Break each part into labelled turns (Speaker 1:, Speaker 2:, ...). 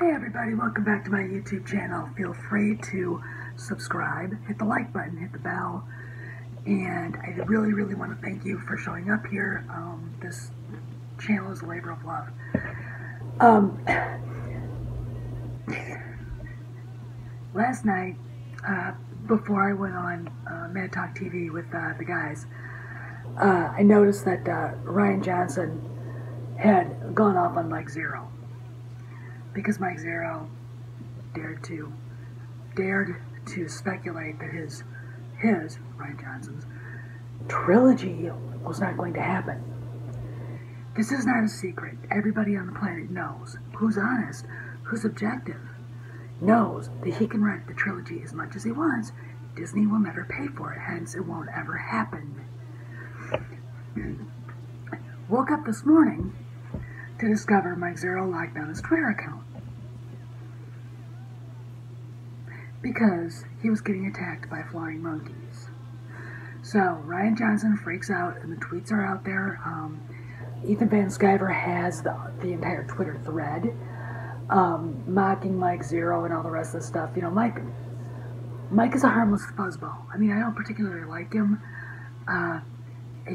Speaker 1: Hey everybody, welcome back to my YouTube channel. Feel free to subscribe, hit the like button, hit the bell, and I really want to thank you for showing up here. This channel is a labor of love. Last night, before I went on Mad Talk TV with the guys, I noticed that Ryan Johnson had gone off on Mike Zeroh. Because Mike Zeroh dared to speculate that his Ryan Johnson's trilogy was not going to happen. This is not a secret. Everybody on the planet knows. Who's honest, who's objective, knows that he can write the trilogy as much as he wants. Disney will never pay for it, hence it won't ever happen. Woke up this morning to discover Mike Zeroh locked down his Twitter account because he was getting attacked by flying monkeys. So Ryan Johnson freaks out, and the tweets are out there. Ethan Van Sciver has the entire Twitter thread mocking Mike Zeroh and all the rest of the stuff. You know, Mike is a harmless fuzzball. I mean, I don't particularly like him.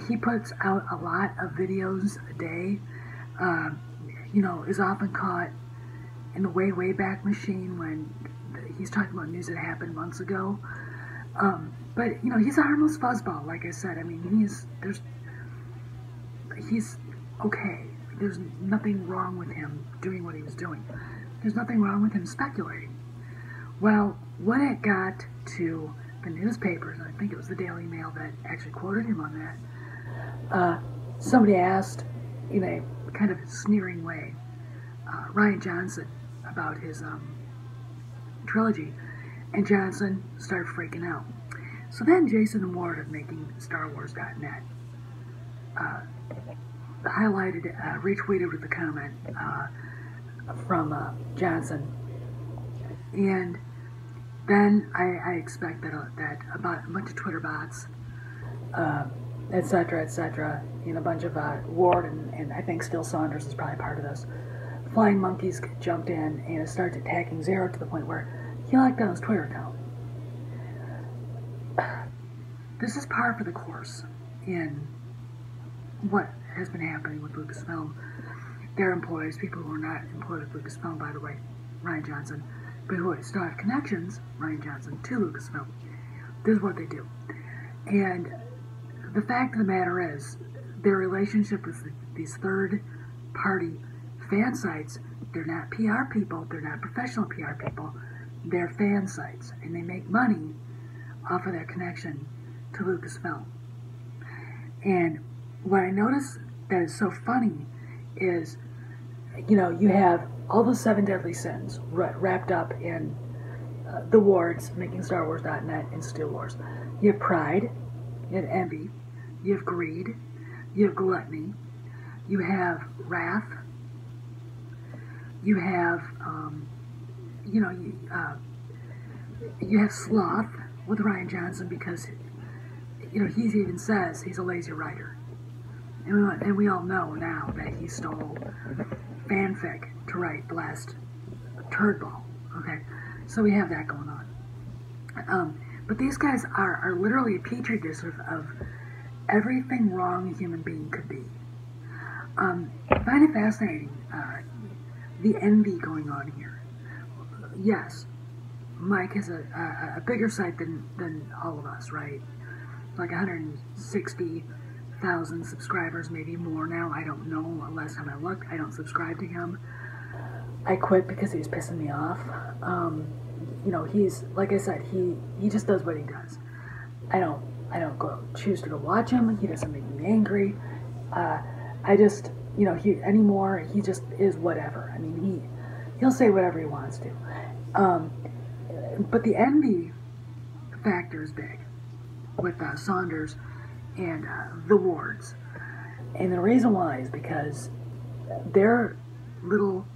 Speaker 1: He puts out a lot of videos a day. You know, is often caught in the way back machine when he's talking about news that happened months ago. But you know, he's a harmless fuzzball, like I said. I mean, he's okay. There's nothing wrong with him doing what he was doing. There's nothing wrong with him speculating. Well, when it got to the newspapers, I think it was the Daily Mail that actually quoted him on that, somebody asked, in a kind of sneering way, Ryan Johnson about his trilogy, and Johnson started freaking out. So then Jason Ward of Making StarWars.net highlighted, retweeted with the comment from Johnson, and then I expect that about a bunch of Twitter bots, etc., and a bunch of Ward and I think Still Saunders is probably part of this. Flying monkeys jumped in and started attacking Zeroh to the point where he locked down his Twitter account. This is par for the course in what has been happening with Lucasfilm. Their employees, people who are not employed with Lucasfilm, by the way, Ryan Johnson, but who still have connections, Ryan Johnson, to Lucasfilm. This is what they do. And the fact of the matter is, their relationship with these third-party fan sites, they're not PR people, they're not professional PR people, they're fan sites, and they make money off of their connection to Lucasfilm. And what I notice that is so funny is, you know, you have all the 7 deadly sins wrapped up in the Wards, Making StarWars.net, and Steele Wars. You have pride, you have envy, you have greed, you have gluttony, you have wrath, you have, you know, you have sloth with Ryan Johnson because, you know, he even says he's a lazy writer. And we all know now that he stole fanfic to write the last turd ball. Okay, so we have that going on. But these guys are literally a petri dish of everything wrong a human being could be. I find it fascinating, the envy going on here. Yes, Mike has a bigger site than all of us, right? Like 160,000 subscribers, maybe more now. I don't know. Last time I looked, I don't subscribe to him. I quit because he was pissing me off. You know, he's, like I said, he just does what he does. I don't choose to go watch him. He doesn't make me angry. I just, you know, he just is whatever. I mean, he'll say whatever he wants to. But the envy factor is big with Saunders and the Wards. And the reason why is because their little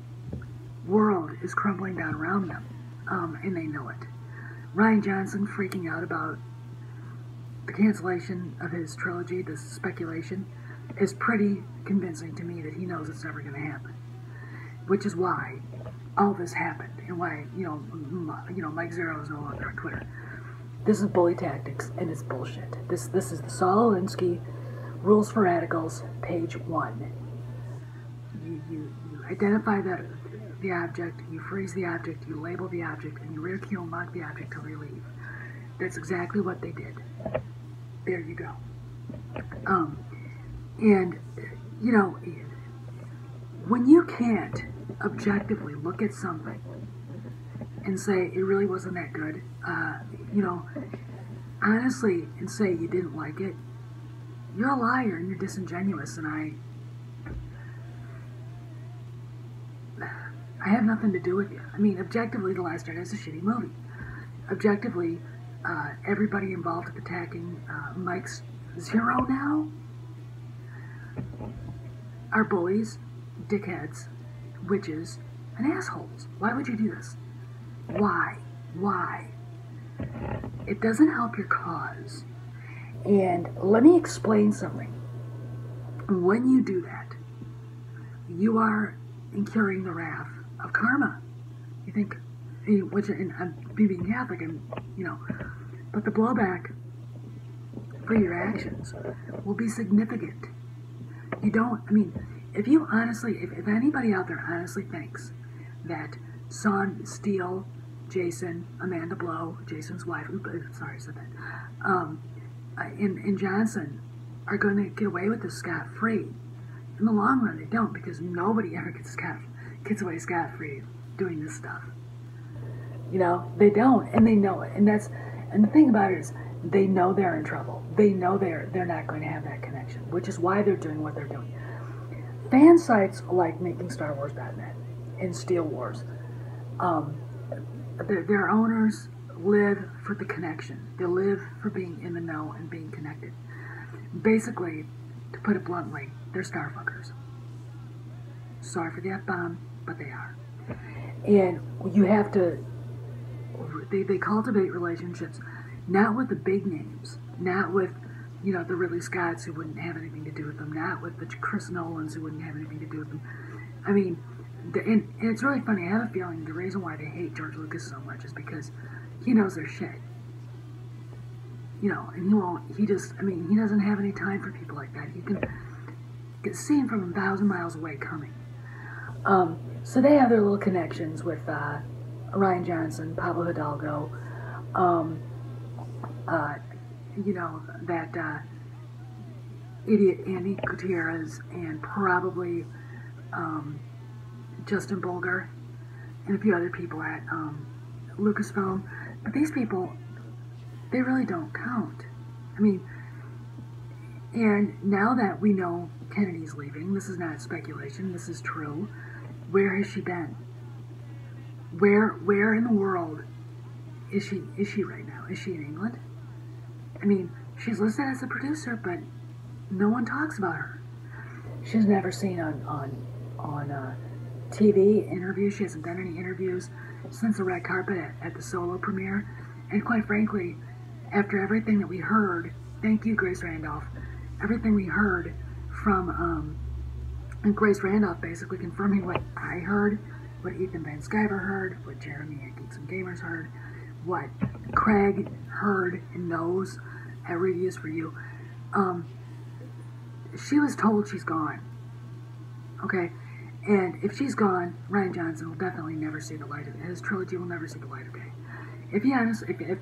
Speaker 1: world is crumbling down around them, and they know it. Ryan Johnson freaking out about the cancellation of his trilogy, this speculation, is pretty convincing to me that he knows it's never going to happen. which is why all this happened and why, Mike Zeroh is no longer on Twitter. This is bully tactics, and it's bullshit. This is the Saul Alinsky Rules for Radicals, page 1. You identify the object, you freeze the object, you label the object, and you ridicule and mock the object till they leave. That's exactly what they did. There you go. And, when you can't objectively look at something and say it really wasn't that good, honestly, and say you didn't like it, you're a liar and you're disingenuous, and I have nothing to do with you. I mean, objectively, The Last Jedi is a shitty movie. Objectively, everybody involved with attacking Mike's Zeroh now are bullies, dickheads, witches, and assholes. Why would you do this? Why? It doesn't help your cause. And let me explain something. When you do that, you are incurring the wrath of karma. You think, and I'm being Catholic, and but the blowback for your actions will be significant. If you honestly, if anybody out there honestly thinks that Son, Steele, Jason, Amanda Blow, Jason's wife, sorry I said that, and Johnson are going to get away with this scot-free, in the long run they don't, because nobody ever gets away scot-free doing this stuff. They don't, and they know it, and the thing about it is, they know they're in trouble. They know they're not going to have that connection, which is why they're doing what they're doing. Fan sites like MakingStarWars.net and Steel Wars, their owners live for the connection. They live for being in the know and being connected. Basically, to put it bluntly, they're starfuckers. Sorry for the F-bomb, but they are. And you have to, they cultivate relationships, not with the big names, not with, the Ridley Scotts who wouldn't have anything to do with them, not with the Chris Nolans who wouldn't have anything to do with them. I mean, and it's really funny, I have a feeling the reason why they hate George Lucas so much is because he knows their shit. And he doesn't have any time for people like that. You can see him from 1,000 miles away coming. So they have their little connections with Ryan Johnson, Pablo Hidalgo, that idiot Andy Gutierrez, and probably Justin Bolger, and a few other people at Lucasfilm. But these people, they really don't count. And now that we know Kennedy's leaving, this is not speculation, this is true, where has she been? Where in the world is she right now? Is she in England? She's listed as a producer, but no one talks about her. She's never seen on TV interviews. She hasn't done any interviews since the red carpet at the Solo premiere. And quite frankly, after everything that we heard, thank you, Grace Randolph, everything we heard from and Grace Randolph basically confirming what I heard, what Ethan Van Sciver heard, what Jeremy at Geeks and Gamers heard, what Craig heard and knows at Reviews for You. She was told she's gone. Okay? And if she's gone, Ryan Johnson will definitely never see the light of it. His trilogy will never see the light of day. If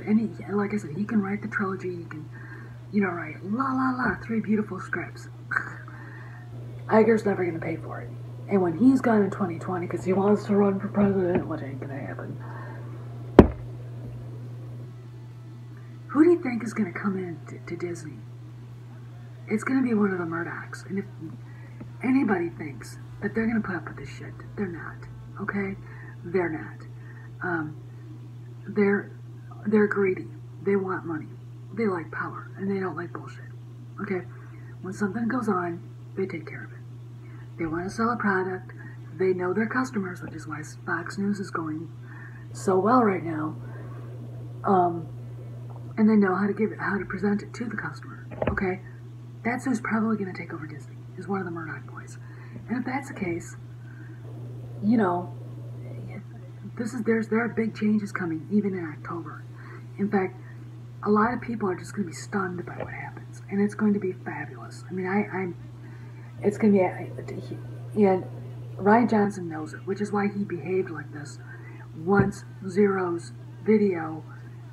Speaker 1: any, like I said, he can write the trilogy, he can, write 3 beautiful scripts. Iger's never going to pay for it. And when he's gone in 2020, because he wants to run for president, which ain't going to happen, who do you think is going to come in to Disney? It's going to be one of the Murdochs. And if anybody thinks that they're going to put up with this shit, they're not. Okay? They're not. They're greedy. They want money. They like power. And they don't like bullshit. Okay? When something goes on, they take care of it. They want to sell a product. They know their customers, which is why Fox News is going so well right now. And they know how to present it to the customer. Okay? That's who's probably going to take over Disney, is one of the Murdoch boys. And if that's the case, you know, there are big changes coming even in October. In fact, a lot of people are just going to be stunned by what happens, and it's going to be fabulous. I mean, it's going to be, and Ryan Johnson knows it, which is why he behaved like this once Zeroh's video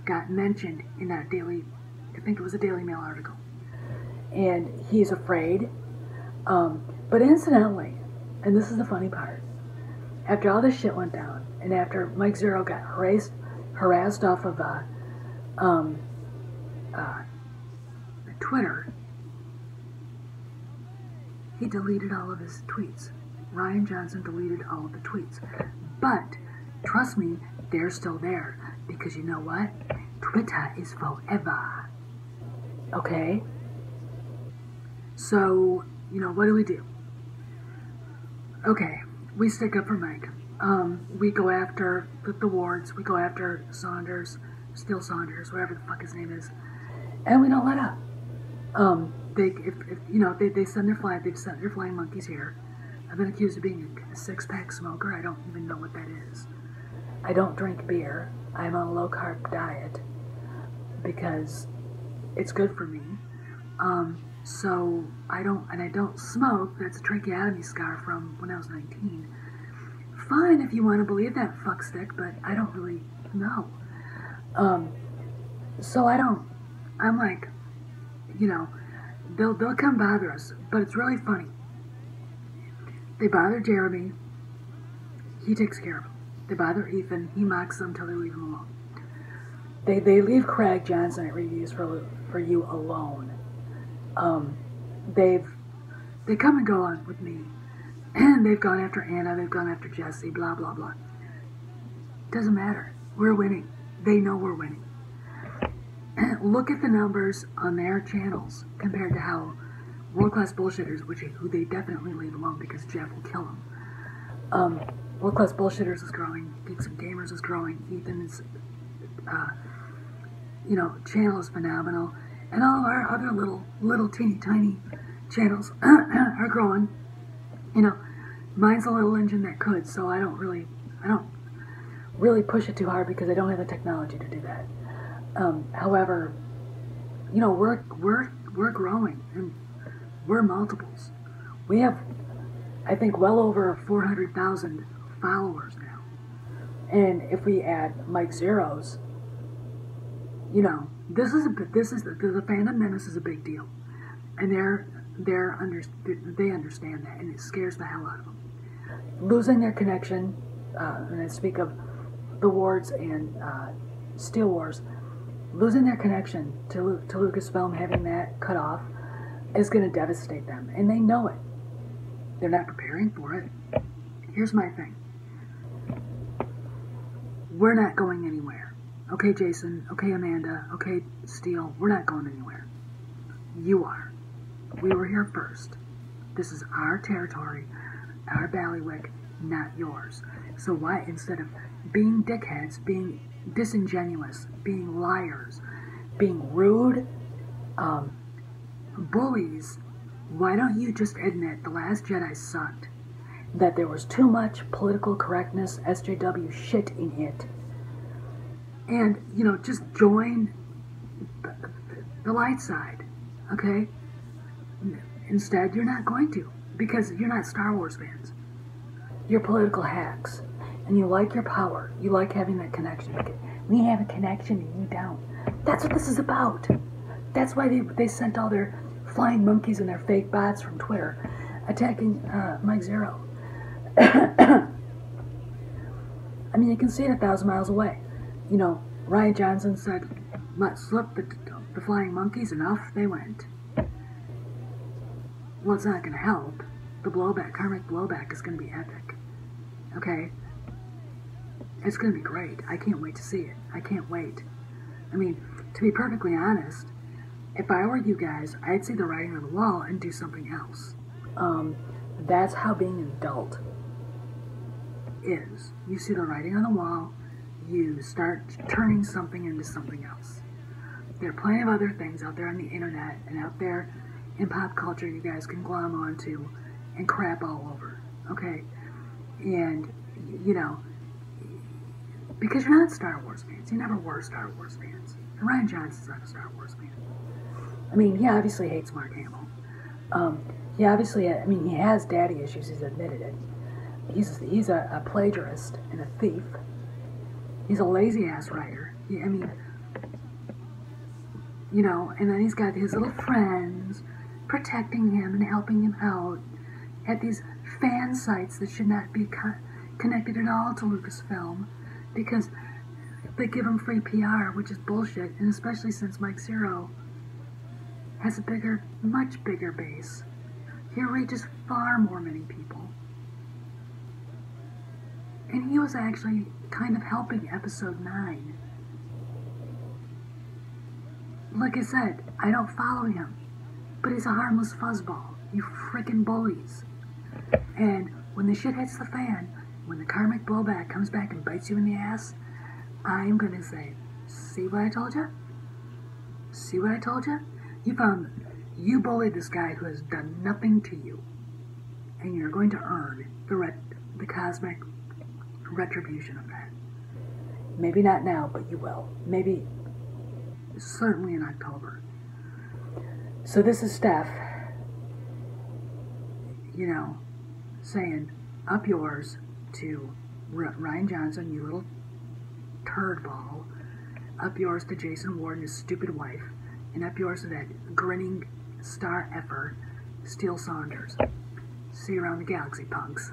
Speaker 1: got mentioned in that I think it was a Daily Mail article, and he's afraid. But incidentally, and this is the funny part, after all this shit went down, and after Mike Zeroh got harassed off of Twitter, he deleted all of his tweets. Ryan Johnson deleted all of the tweets. But, trust me, they're still there. Because you know what? Twitter is forever. Okay? So, what do? Okay, we stick up for Mike. We go after the wards. We go after Saunders, Steele Saunders, whatever the fuck his name is. And we don't let up. They send they've sent their flying monkeys here. I've been accused of being a six-pack smoker. I don't even know what that is. I don't drink beer. I'm on a low-carb diet because it's good for me. So I don't smoke. That's a tracheotomy scar from when I was 19. Fine if you want to believe that fuckstick, but I don't really know. So I'm like, they'll come bother us, but it's really funny. They bother Jeremy, he takes care of them. They bother Ethan, he mocks them till they leave him alone. They leave Craig Johnson at Reviews for You alone. They come and go on with me, and they've gone after Anna, they've gone after Jesse, blah blah blah. Doesn't matter. We're winning. They know we're winning. Look at the numbers on their channels compared to how World Class Bullshitters, who they definitely leave alone because Jeff will kill them. World Class Bullshitters is growing. Geeks and Gamers is growing. Ethan's, channel is phenomenal, and all of our other little teeny tiny channels are growing. Mine's a little engine that could, so I don't really push it too hard because I don't have the technology to do that. However, we're growing and we're multiples. We have, I think, well over 400,000 followers now. And if we add Mike Zeroh's, the Phantom Menace is a big deal, and they understand that, and it scares the hell out of them. Losing their connection, and I speak of the Wards and Steel Wars, losing their connection to Lucasfilm, having that cut off, is going to devastate them, and they know it. They're not preparing for it. Here's my thing. We're not going anywhere. Okay, Jason. Okay, Amanda. Okay, Steele. We're not going anywhere. You are. We were here first. This is our territory, our bailiwick, not yours. So why, instead of being dickheads, being disingenuous, being liars, being rude, bullies, why don't you just admit The Last Jedi sucked? That there was too much political correctness, SJW shit in it. And, just join the light side, okay? Instead, you're not going to, because you're not Star Wars fans. You're political hacks, and you like your power. You like having that connection. We have a connection and you don't. That's what this is about. That's why they sent all their flying monkeys and their fake bots from Twitter attacking Mike Zeroh. I mean, you can see it 1,000 miles away. Ryan Johnson said, "Let's slip the flying monkeys," and off they went. Well, it's not going to help. The blowback, karmic blowback, is going to be epic. Okay? It's going to be great. I can't wait to see it. I can't wait. I mean, to be perfectly honest, if I were you guys, I'd see the writing on the wall and do something else. That's how being an adult is. You see the writing on the wall, you start turning something into something else. There are plenty of other things out there on the internet and out there in pop culture you guys can glom onto and crap all over. Okay? And, you know, because you're not Star Wars fans. You never were Star Wars fans. And Ryan Johnson's not a Star Wars fan. I mean, he obviously hates Mark Hamill. He obviously, I mean, he has daddy issues. He's admitted it. He's a plagiarist and a thief. He's a lazy-ass writer. I mean, you know, and then he's got his little friends protecting him and helping him out at these fan sites that should not be connected at all to Lucasfilm because they give him free PR, which is bullshit, and especially since Mike Zeroh has a bigger, much bigger base. He reaches far more many people. And he was actually kind of helping Episode 9. Like I said, I don't follow him, but he's a harmless fuzzball. You frickin' bullies. And when the shit hits the fan, when the karmic blowback comes back and bites you in the ass, I'm gonna say, see what I told you? See what I told you? You bullied this guy who has done nothing to you, and you're going to earn the cosmic retribution of that. Maybe not now, but you will. Maybe, certainly in October. So this is Steph, you know, saying, up yours to Ryan Johnson, you little turd ball. Up yours to Jason Ward and his stupid wife. And up yours to that grinning star effer, Steele Saunders. See you around the galaxy, punks.